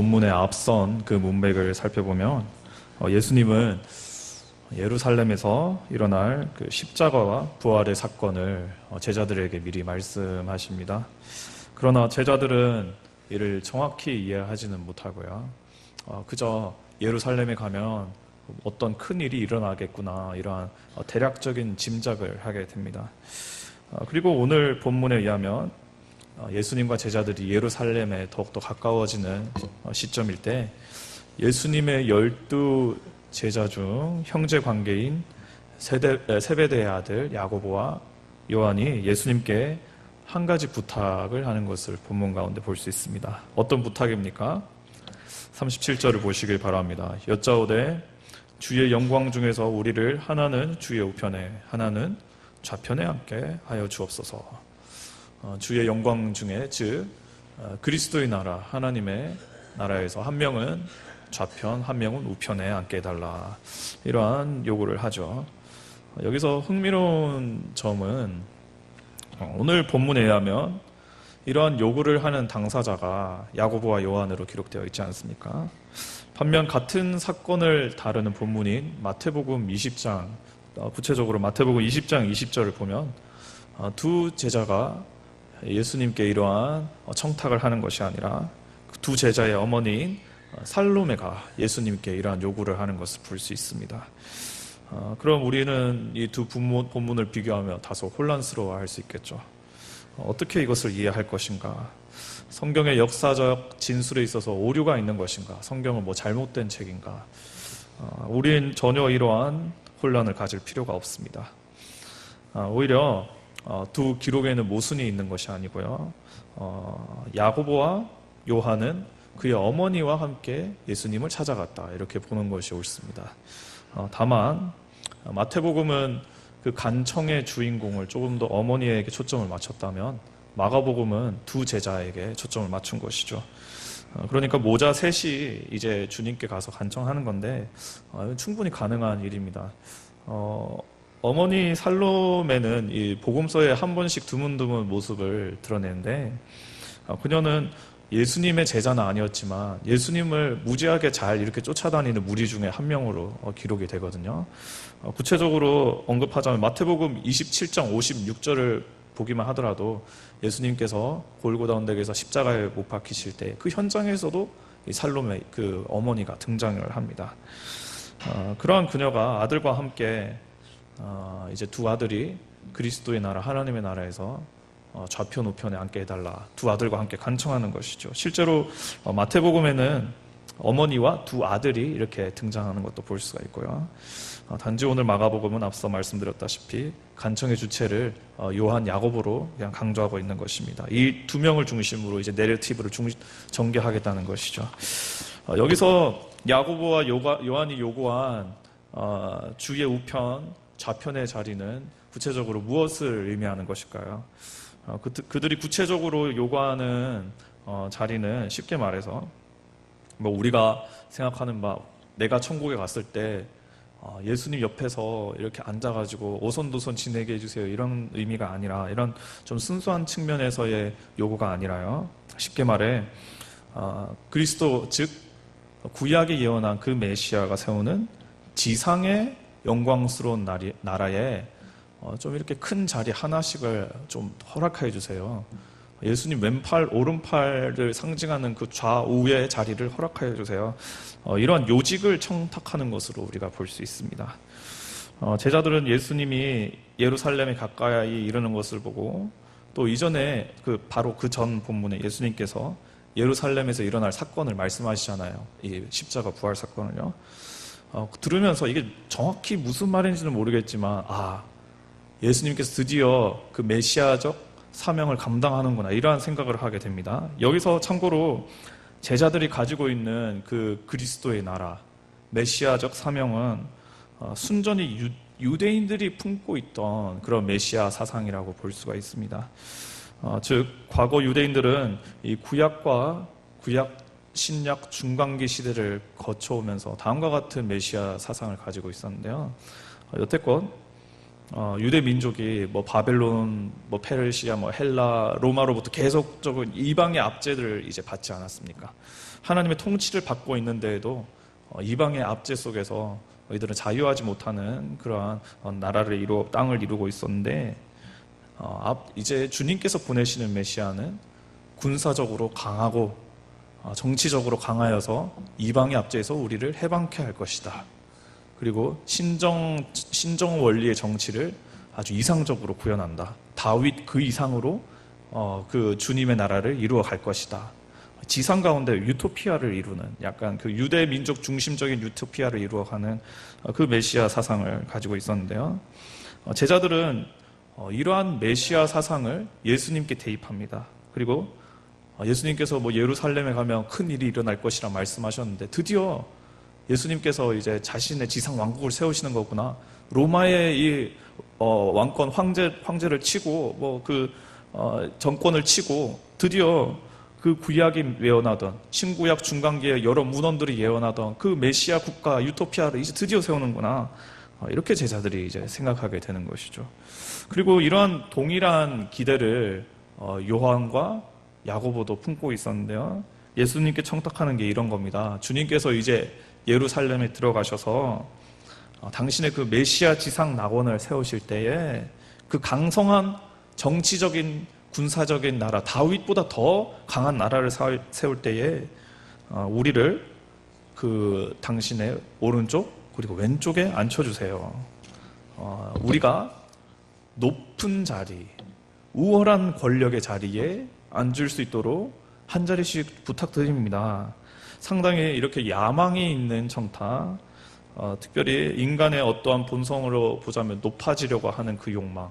본문에 앞선 그 문맥을 살펴보면 예수님은 예루살렘에서 일어날 그 십자가와 부활의 사건을 제자들에게 미리 말씀하십니다. 그러나 제자들은 이를 정확히 이해하지는 못하고요. 그저 예루살렘에 가면 어떤 큰 일이 일어나겠구나 이러한 대략적인 짐작을 하게 됩니다. 그리고 오늘 본문에 의하면 예수님과 제자들이 예루살렘에 더욱더 가까워지는 시점일 때 예수님의 12 제자 중 형제 관계인 세베대의 아들 야고보와 요한이 예수님께 한 가지 부탁을 하는 것을 본문 가운데 볼 수 있습니다. 어떤 부탁입니까? 37절을 보시길 바랍니다. 여짜오되 주의 영광 중에서 우리를 하나는 주의 우편에 하나는 좌편에 앉게 하여 주옵소서. 주의 영광 중에 즉 그리스도의 나라 하나님의 나라에서 한 명은 좌편 한 명은 우편에 앉게 해달라, 이러한 요구를 하죠. 여기서 흥미로운 점은 오늘 본문에 의하면 이러한 요구를 하는 당사자가 야고보와 요한으로 기록되어 있지 않습니까? 반면 같은 사건을 다루는 본문인 마태복음 20장, 구체적으로 마태복음 20장 20절을 보면 두 제자가 예수님께 이러한 청탁을 하는 것이 아니라 두 제자의 어머니인 살로메가 예수님께 이러한 요구를 하는 것을 볼 수 있습니다. 그럼 우리는 이 두 본문을 비교하며 다소 혼란스러워할 수 있겠죠. 어떻게 이것을 이해할 것인가? 성경의 역사적 진술에 있어서 오류가 있는 것인가? 성경은 뭐 잘못된 책인가? 우린 전혀 이러한 혼란을 가질 필요가 없습니다. 오히려 두 기록에는 모순이 있는 것이 아니고요. 야고보와 요한은 그의 어머니와 함께 예수님을 찾아갔다, 이렇게 보는 것이 옳습니다. 다만 마태복음은 그 간청의 주인공을 조금 더 어머니에게 초점을 맞췄다면 마가복음은 두 제자에게 초점을 맞춘 것이죠. 그러니까 모자 셋이 이제 주님께 가서 간청하는 건데 충분히 가능한 일입니다. 어머니 살로메는 이 복음서에 한 번씩 드문드문 모습을 드러내는데 그녀는 예수님의 제자는 아니었지만 예수님을 무지하게 잘 이렇게 쫓아다니는 무리 중에 한 명으로 기록이 되거든요. 구체적으로 언급하자면 마태복음 27장 56절을 보기만 하더라도 예수님께서 골고다 언덕에서 십자가에 못 박히실 때 그 현장에서도 이 살로메 그 어머니가 등장을 합니다. 그러한 그녀가 아들과 함께 이제 두 아들이 그리스도의 나라 하나님의 나라에서 좌편 우편에 앉게 해달라, 두 아들과 함께 간청하는 것이죠. 실제로 마태복음에는 어머니와 두 아들이 이렇게 등장하는 것도 볼 수가 있고요. 단지 오늘 마가복음은 앞서 말씀드렸다시피 간청의 주체를 요한, 야고보로 그냥 강조하고 있는 것입니다. 이 두 명을 중심으로 이제 내러티브를 전개하겠다는 것이죠. 여기서 야고보와 요한이 요구한 주의 우편, 좌편의 자리는 구체적으로 무엇을 의미하는 것일까요? 그들이 구체적으로 요구하는 자리는 쉽게 말해서 뭐 우리가 생각하는 바 내가 천국에 갔을 때 예수님 옆에서 이렇게 앉아가지고 오손도손 지내게 해주세요, 이런 의미가 아니라, 이런 좀 순수한 측면에서의 요구가 아니라요, 쉽게 말해 그리스도 즉 구약에 예언한 그 메시아가 세우는 지상의 영광스러운 나라에 좀 이렇게 큰 자리 하나씩을 좀 허락해 주세요. 예수님 왼팔, 오른팔을 상징하는 그 좌우의 자리를 허락해 주세요. 이러한 요직을 청탁하는 것으로 우리가 볼 수 있습니다. 제자들은 예수님이 예루살렘에 가까이 이르는 것을 보고 또 이전에 바로 그 전 본문에 예수님께서 예루살렘에서 일어날 사건을 말씀하시잖아요. 이 십자가 부활 사건을요. 들으면서 이게 정확히 무슨 말인지는 모르겠지만 예수님께서 드디어 그 메시아적 사명을 감당하는구나, 이러한 생각을 하게 됩니다. 여기서 참고로 제자들이 가지고 있는 그 그리스도의 나라, 메시아적 사명은 순전히 유대인들이 품고 있던 그런 메시아 사상이라고 볼 수가 있습니다. 즉 과거 유대인들은 이 구약 신약 중간기 시대를 거쳐오면서 다음과 같은 메시아 사상을 가지고 있었는데요. 여태껏 유대 민족이 뭐 바벨론, 뭐 페르시아, 뭐 헬라, 로마로부터 계속적인 이방의 압제들을 이제 받지 않았습니까? 하나님의 통치를 받고 있는데에도 이방의 압제 속에서 이들은 자유하지 못하는 그러한 나라를 땅을 이루고 있었는데, 이제 주님께서 보내시는 메시아는 군사적으로 강하고 정치적으로 강하여서 이방의 압제에서 우리를 해방케 할 것이다. 그리고 신정 원리의 정치를 아주 이상적으로 구현한다. 다윗 그 이상으로 그 주님의 나라를 이루어 갈 것이다. 지상 가운데 유토피아를 이루는, 약간 그 유대 민족 중심적인 유토피아를 이루어가는 그 메시아 사상을 가지고 있었는데요. 제자들은 이러한 메시아 사상을 예수님께 대입합니다. 그리고 예수님께서 뭐 예루살렘에 가면 큰 일이 일어날 것이라 말씀하셨는데, 드디어 예수님께서 이제 자신의 지상 왕국을 세우시는 거구나. 로마의 이 왕권 황제를 치고 뭐 그 정권을 치고 드디어 그 구약이 예언하던, 신구약 중간기의 여러 문헌들이 예언하던 그 메시아 국가 유토피아를 이제 드디어 세우는구나. 이렇게 제자들이 이제 생각하게 되는 것이죠. 그리고 이러한 동일한 기대를 요한과 야고보도 품고 있었는데요. 예수님께 청탁하는 게 이런 겁니다. 주님께서 이제 예루살렘에 들어가셔서 당신의 그 메시아 지상 낙원을 세우실 때에 그 강성한 정치적인 군사적인 나라, 다윗보다 더 강한 나라를 세울 때에 우리를 그 당신의 오른쪽 그리고 왼쪽에 앉혀주세요. 우리가 높은 자리, 우월한 권력의 자리에 앉을 수 있도록 한 자리씩 부탁드립니다. 상당히 이렇게 야망이 있는 청탁, 특별히 인간의 어떠한 본성으로 보자면 높아지려고 하는 그 욕망,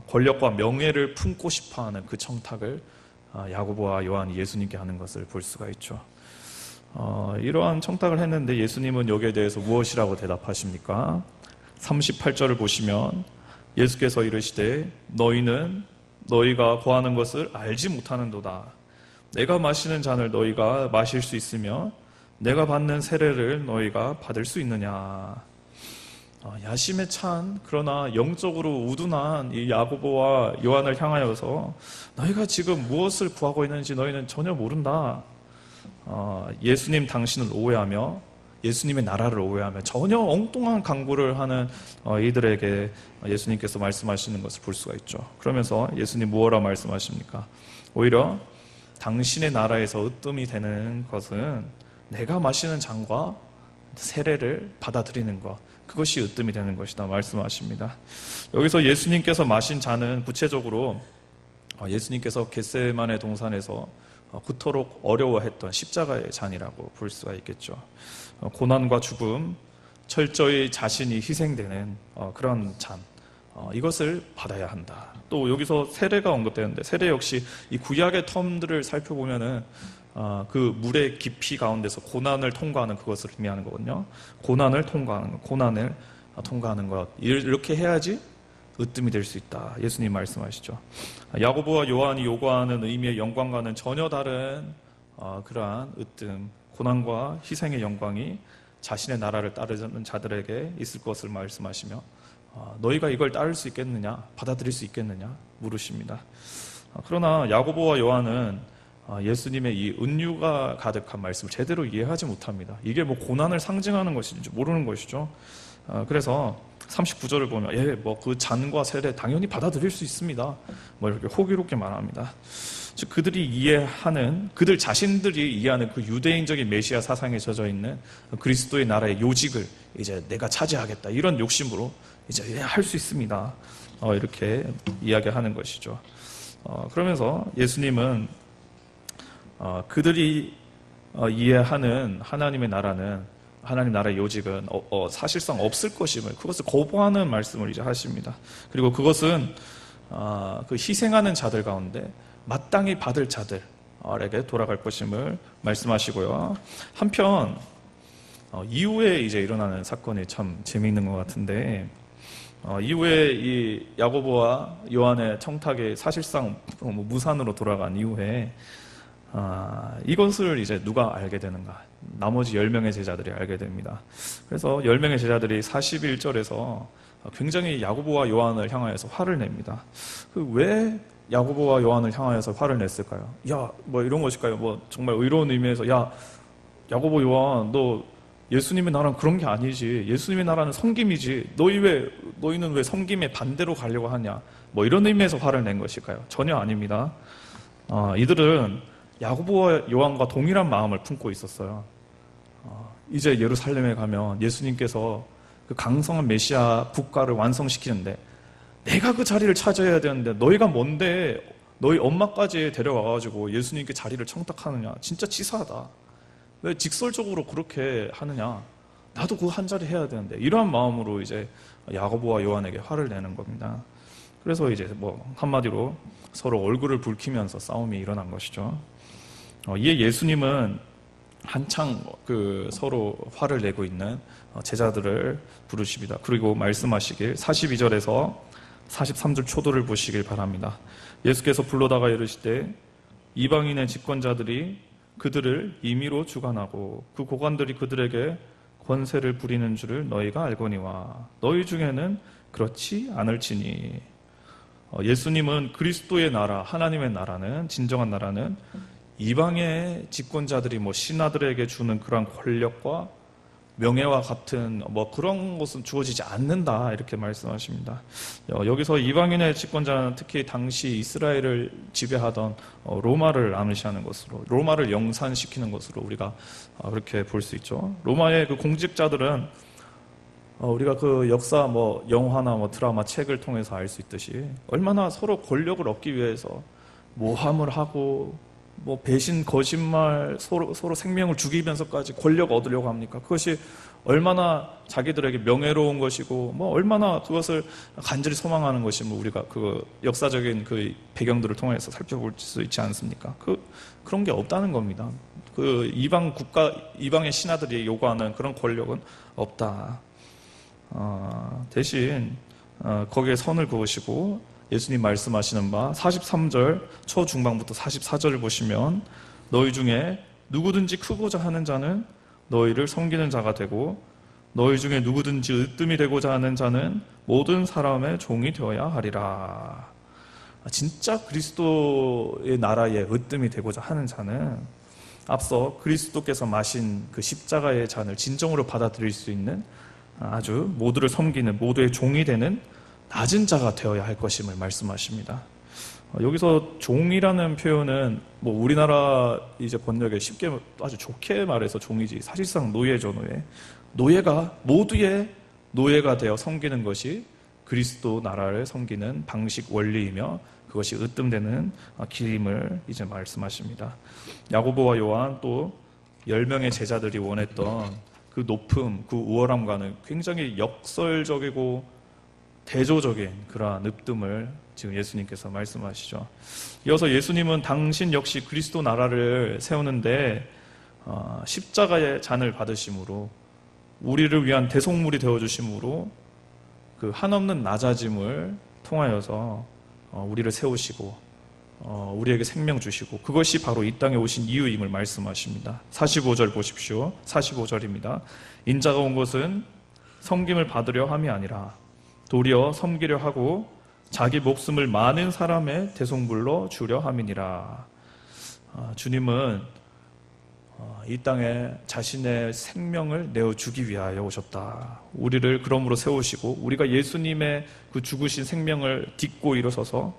권력과 명예를 품고 싶어하는 그 청탁을 야고보와 요한이 예수님께 하는 것을 볼 수가 있죠. 이러한 청탁을 했는데 예수님은 여기에 대해서 무엇이라고 대답하십니까? 38절을 보시면 예수께서 이르시되 너희는 너희가 거하는 것을 알지 못하는도다. 내가 마시는 잔을 너희가 마실 수 있으며 내가 받는 세례를 너희가 받을 수 있느냐. 야심에 찬 그러나 영적으로 우둔한 이 야고보와 요한을 향하여서 너희가 지금 무엇을 구하고 있는지 너희는 전혀 모른다. 예수님 당신을 오해하며 예수님의 나라를 오해하며 전혀 엉뚱한 강구를 하는 이들에게 예수님께서 말씀하시는 것을 볼 수가 있죠. 그러면서 예수님 무엇라 말씀하십니까? 오히려 당신의 나라에서 으뜸이 되는 것은 내가 마시는 잔과 세례를 받아들이는 것, 그것이 으뜸이 되는 것이다 말씀하십니다. 여기서 예수님께서 마신 잔은 구체적으로 예수님께서 겟세마네 동산에서 그토록 어려워했던 십자가의 잔이라고 볼 수가 있겠죠. 고난과 죽음, 철저히 자신이 희생되는 그런 잔, 이것을 받아야 한다. 또 여기서 세례가 언급되는데 세례 역시 이 구약의 텀들을 살펴보면은 그 물의 깊이 가운데서 고난을 통과하는 그것을 의미하는 거거든요. 고난을 통과하는 것. 이렇게 해야지 으뜸이 될 수 있다. 예수님 말씀하시죠. 야고보와 요한이 요구하는 의미의 영광과는 전혀 다른 그러한 으뜸, 고난과 희생의 영광이 자신의 나라를 따르는 자들에게 있을 것을 말씀하시며 너희가 이걸 따를 수 있겠느냐? 받아들일 수 있겠느냐? 물으십니다. 그러나 야고보와 요한은 예수님의 이 은유가 가득한 말씀을 제대로 이해하지 못합니다. 이게 뭐 고난을 상징하는 것인지 모르는 것이죠. 그래서 39절을 보면 뭐 그 잔과 세례 당연히 받아들일 수 있습니다. 뭐 이렇게 호기롭게 말합니다. 즉 그들 자신들이 이해하는 그 유대인적인 메시아 사상에 젖어 있는 그리스도의 나라의 요직을 이제 내가 차지하겠다 이런 욕심으로 이제 할 수 있습니다. 이렇게 이야기하는 것이죠. 그러면서 예수님은 그들이 이해하는 하나님의 나라는, 하나님 나라의 요직은 사실상 없을 것임을, 그것을 거부하는 말씀을 이제 하십니다. 그리고 그것은 그 희생하는 자들 가운데 마땅히 받을 자들에게 돌아갈 것임을 말씀하시고요. 한편 이후에 이제 일어나는 사건이 참 재미있는 것 같은데, 이후에 이 야고보와 요한의 청탁이 사실상 무산으로 돌아간 이후에 이것을 이제 누가 알게 되는가? 나머지 10명의 제자들이 알게 됩니다. 그래서 10명의 제자들이 41절에서 굉장히 야고보와 요한을 향하여서 화를 냅니다. 왜 야고보와 요한을 향하여서 화를 냈을까요? 야, 뭐 이런 것일까요? 뭐 정말 의로운 의미에서 야, 야고보 요한, 너 예수님의 나라는 그런 게 아니지. 예수님의 나라는 섬김이지. 너희는 왜 섬김의 반대로 가려고 하냐? 뭐 이런 의미에서 화를 낸 것일까요? 전혀 아닙니다. 이들은 야고보와 요한과 동일한 마음을 품고 있었어요. 이제 예루살렘에 가면 예수님께서 그 강성한 메시아 국가를 완성시키는데 내가 그 자리를 차지해야 되는데 너희가 뭔데 너희 엄마까지 데려와가지고 예수님께 자리를 청탁하느냐. 진짜 치사하다. 왜 직설적으로 그렇게 하느냐. 나도 그 한 자리 해야 되는데. 이러한 마음으로 이제 야고보와 요한에게 화를 내는 겁니다. 그래서 이제 뭐 한마디로 서로 얼굴을 붉히면서 싸움이 일어난 것이죠. 이에 예수님은 한창 서로 화를 내고 있는 제자들을 부르십니다. 그리고 말씀하시길 42절에서 43절 초도를 보시길 바랍니다. 예수께서 불러다가 이르시되 이방인의 집권자들이 그들을 임의로 주관하고 그 고관들이 그들에게 권세를 부리는 줄을 너희가 알거니와 너희 중에는 그렇지 않을지니. 예수님은 그리스도의 나라, 하나님의 나라는, 진정한 나라는 이방의 집권자들이 뭐 신하들에게 주는 그런 권력과 명예와 같은 뭐 그런 것은 주어지지 않는다, 이렇게 말씀하십니다. 여기서 이방인의 집권자는 특히 당시 이스라엘을 지배하던 로마를 암시하는 것으로, 로마를 영산시키는 것으로 우리가 그렇게 볼 수 있죠. 로마의 그 공직자들은 우리가 그 역사 뭐 영화나 뭐 드라마 책을 통해서 알 수 있듯이 얼마나 서로 권력을 얻기 위해서 모함을 하고 뭐 배신, 거짓말, 서로 생명을 죽이면서까지 권력 얻으려고 합니까? 그것이 얼마나 자기들에게 명예로운 것이고 뭐 얼마나 그것을 간절히 소망하는 것이 뭐 우리가 그 역사적인 그 배경들을 통해서 살펴볼 수 있지 않습니까? 그런 게 없다는 겁니다. 그 이방 국가, 이방의 신하들이 요구하는 그런 권력은 없다. 대신 거기에 선을 그으시고 예수님 말씀하시는 바 43절 초중반부터 44절을 보시면 너희 중에 누구든지 크고자 하는 자는 너희를 섬기는 자가 되고 너희 중에 누구든지 으뜸이 되고자 하는 자는 모든 사람의 종이 되어야 하리라. 진짜 그리스도의 나라의 으뜸이 되고자 하는 자는 앞서 그리스도께서 마신 그 십자가의 잔을 진정으로 받아들일 수 있는 아주 모두를 섬기는, 모두의 종이 되는 낮은 자가 되어야 할 것임을 말씀하십니다. 여기서 종이라는 표현은 뭐 우리나라 이제 번역에 쉽게 아주 좋게 말해서 종이지 사실상 노예죠. 노예가 모두의 노예가 되어 섬기는 것이 그리스도 나라를 섬기는 방식, 원리이며 그것이 으뜸되는 길임을 이제 말씀하십니다. 야고보와 요한 또 10명의 제자들이 원했던 그 높음, 그 우월함과는 굉장히 역설적이고 대조적인 그러한 으뜸을 지금 예수님께서 말씀하시죠. 이어서 예수님은 당신 역시 그리스도 나라를 세우는데 십자가의 잔을 받으심으로 우리를 위한 대속물이 되어주심으로 그 한없는 낮아짐을 통하여서 우리를 세우시고 우리에게 생명 주시고 그것이 바로 이 땅에 오신 이유임을 말씀하십니다. 45절 보십시오. 45절입니다. 인자가 온 것은 섬김을 받으려 함이 아니라 도리어 섬기려 하고 자기 목숨을 많은 사람의 대속물로 주려 함이니라. 주님은 이 땅에 자신의 생명을 내어주기 위하여 오셨다. 우리를 그러므로 세우시고 우리가 예수님의 그 죽으신 생명을 딛고 일어서서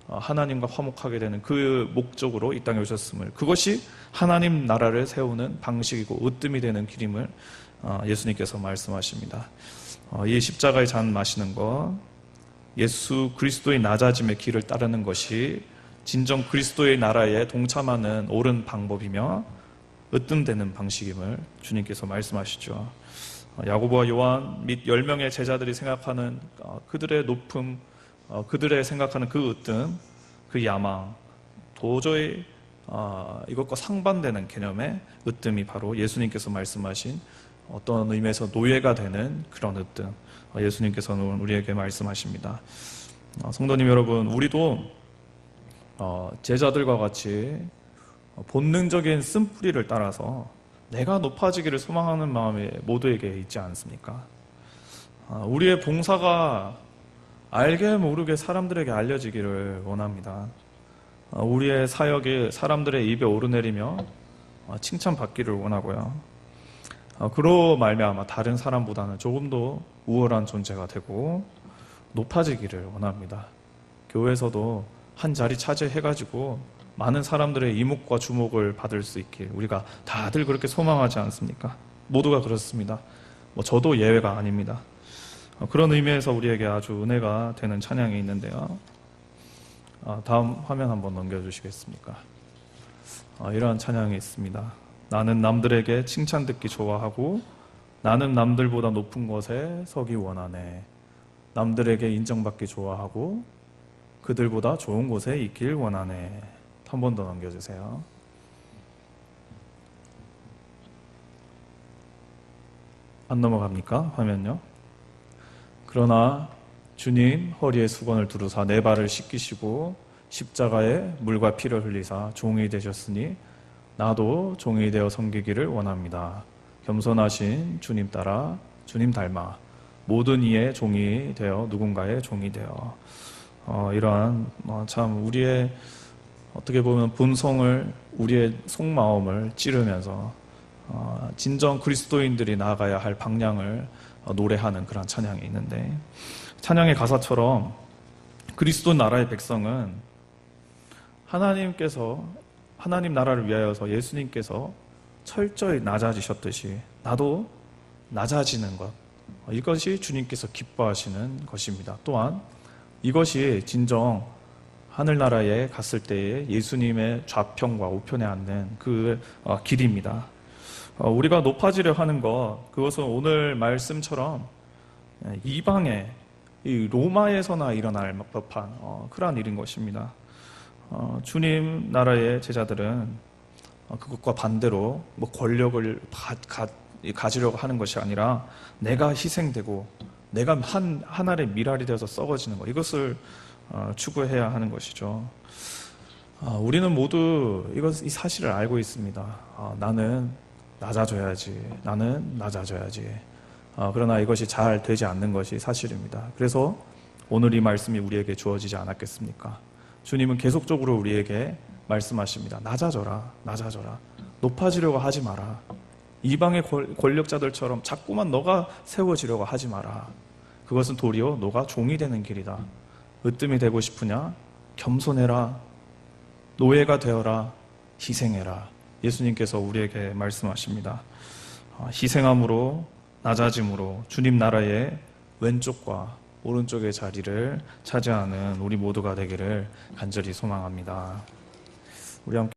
하나님과 화목하게 되는 그 목적으로 이 땅에 오셨음을, 그것이 하나님 나라를 세우는 방식이고 으뜸이 되는 길임을 예수님께서 말씀하십니다. 이 십자가의 잔 마시는 것, 예수 그리스도의 낮아짐의 길을 따르는 것이 진정 그리스도의 나라에 동참하는 옳은 방법이며 으뜸되는 방식임을 주님께서 말씀하시죠. 야고보와 요한 및 10명의 제자들이 생각하는 그들의 높음, 그들의 생각하는 그 으뜸, 그 야망, 도저히 이것과 상반되는 개념의 으뜸이 바로 예수님께서 말씀하신 어떤 의미에서 노예가 되는 그런 으뜸, 예수님께서는 우리에게 말씀하십니다. 성도님 여러분, 우리도 제자들과 같이 본능적인 쓴뿌리를 따라서 내가 높아지기를 소망하는 마음이 모두에게 있지 않습니까? 우리의 봉사가 알게 모르게 사람들에게 알려지기를 원합니다. 우리의 사역이 사람들의 입에 오르내리며 칭찬받기를 원하고요. 그로 말미암아 다른 사람보다는 조금 더 우월한 존재가 되고 높아지기를 원합니다. 교회에서도 한 자리 차지해가지고 많은 사람들의 이목과 주목을 받을 수 있길 우리가 다들 그렇게 소망하지 않습니까? 모두가 그렇습니다. 저도 예외가 아닙니다. 그런 의미에서 우리에게 아주 은혜가 되는 찬양이 있는데요. 다음 화면 한번 넘겨주시겠습니까? 이러한 찬양이 있습니다. 나는 남들에게 칭찬 듣기 좋아하고 나는 남들보다 높은 곳에 서기 원하네. 남들에게 인정받기 좋아하고 그들보다 좋은 곳에 있길 원하네. 한 번 더 넘겨주세요. 안 넘어갑니까? 화면요. 그러나 주님 허리에 수건을 두르사 내 발을 씻기시고 십자가에 물과 피를 흘리사 종이 되셨으니 나도 종이 되어 섬기기를 원합니다. 겸손하신 주님 따라 주님 닮아 모든 이의 종이 되어 누군가의 종이 되어 이러한 참 우리의 어떻게 보면 본성을 우리의 속마음을 찌르면서 진정 그리스도인들이 나아가야 할 방향을 노래하는 그런 찬양이 있는데 찬양의 가사처럼 그리스도 나라의 백성은 하나님께서 하나님 나라를 위하여서 예수님께서 철저히 낮아지셨듯이 나도 낮아지는 것 이것이 주님께서 기뻐하시는 것입니다. 또한 이것이 진정 하늘나라에 갔을 때에 예수님의 좌편과 우편에 앉는 그 길입니다. 우리가 높아지려 하는 것 그것은 오늘 말씀처럼 이방에 이 로마에서나 일어날 법한 그러한 일인 것입니다. 주님 나라의 제자들은 그것과 반대로 권력을 가지려고 하는 것이 아니라 내가 희생되고 내가 하나의 미랄이 되어서 썩어지는 것 이것을 추구해야 하는 것이죠. 우리는 모두 이 사실을 알고 있습니다. 나는 낮아져야지. 그러나 이것이 잘 되지 않는 것이 사실입니다. 그래서 오늘 이 말씀이 우리에게 주어지지 않았겠습니까? 주님은 계속적으로 우리에게 말씀하십니다. 낮아져라. 높아지려고 하지 마라. 이방의 권력자들처럼 자꾸만 너가 세워지려고 하지 마라. 그것은 도리어 너가 종이 되는 길이다. 으뜸이 되고 싶으냐? 겸손해라. 노예가 되어라. 희생해라. 예수님께서 우리에게 말씀하십니다. 희생함으로 낮아짐으로 주님 나라의 왼쪽과 오른쪽의 자리를 차지하는 우리 모두가 되기를 간절히 소망합니다. 우리 함께